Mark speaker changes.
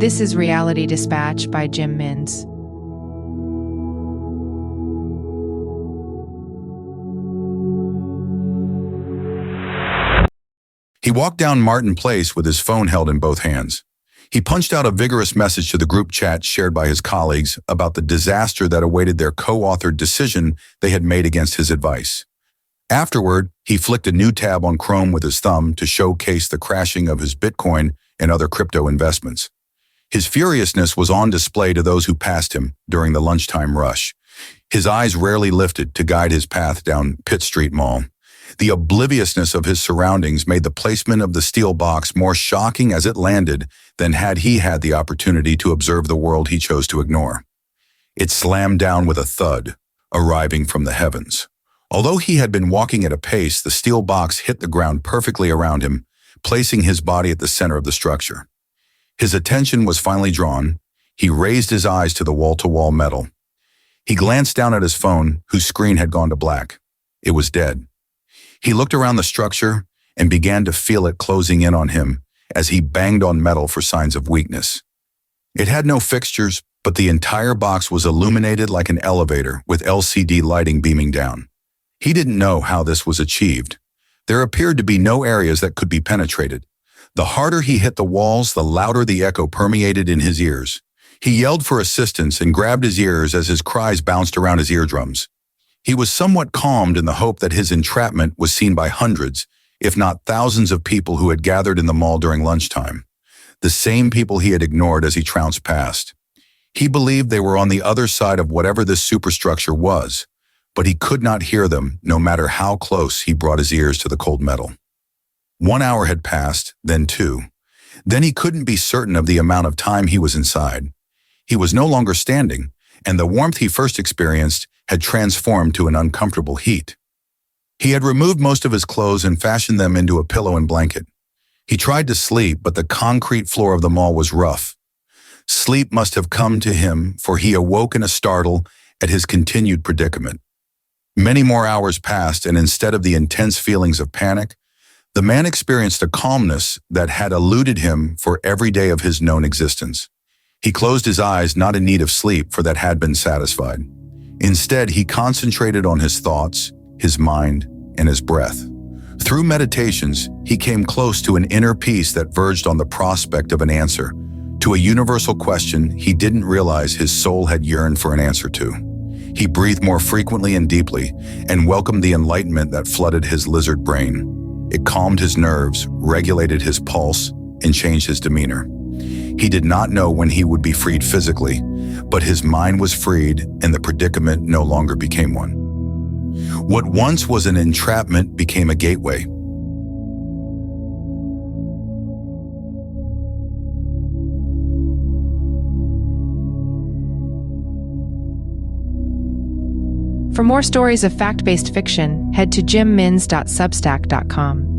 Speaker 1: This is Reality Dispatch by Jim Minns.
Speaker 2: He walked down Martin Place with his phone held in both hands. He punched out a vigorous message to the group chat shared by his colleagues about the disaster that awaited their co-authored decision they had made against his advice. Afterward, he flicked a new tab on Chrome with his thumb to showcase the crashing of his Bitcoin and other crypto investments. His furiousness was on display to those who passed him during the lunchtime rush. His eyes rarely lifted to guide his path down Pitt Street Mall. The obliviousness of his surroundings made the placement of the steel box more shocking as it landed than had he had the opportunity to observe the world he chose to ignore. It slammed down with a thud, arriving from the heavens. Although he had been walking at a pace, the steel box hit the ground perfectly around him, placing his body at the center of the structure. His attention was finally drawn. He raised his eyes to the wall-to-wall metal. He glanced down at his phone, whose screen had gone to black. It was dead. He looked around the structure and began to feel it closing in on him as he banged on metal for signs of weakness. It had no fixtures, but the entire box was illuminated like an elevator with LCD lighting beaming down. He didn't know how this was achieved. There appeared to be no areas that could be penetrated. The harder he hit the walls, the louder the echo permeated in his ears. He yelled for assistance and grabbed his ears as his cries bounced around his eardrums. He was somewhat calmed in the hope that his entrapment was seen by hundreds, if not thousands of people who had gathered in the mall during lunchtime. The same people he had ignored as he trounced past. He believed they were on the other side of whatever this superstructure was, but he could not hear them no matter how close he brought his ears to the cold metal. 1 hour had passed, then 2. Then he couldn't be certain of the amount of time he was inside. He was no longer standing, and the warmth he first experienced had transformed to an uncomfortable heat. He had removed most of his clothes and fashioned them into a pillow and blanket. He tried to sleep, but the concrete floor of the mall was rough. Sleep must have come to him, for he awoke in a startle at his continued predicament. Many more hours passed, and instead of the intense feelings of panic, the man experienced a calmness that had eluded him for every day of his known existence. He closed his eyes, not in need of sleep, for that had been satisfied. Instead, he concentrated on his thoughts, his mind, and his breath. Through meditations, he came close to an inner peace that verged on the prospect of an answer, to a universal question he didn't realize his soul had yearned for an answer to. He breathed more frequently and deeply, and welcomed the enlightenment that flooded his lizard brain. It calmed his nerves, regulated his pulse, and changed his demeanor. He did not know when he would be freed physically, but his mind was freed and the predicament no longer became one. What once was an entrapment became a gateway.
Speaker 1: For more stories of fact-based fiction, head to jimminns.substack.com.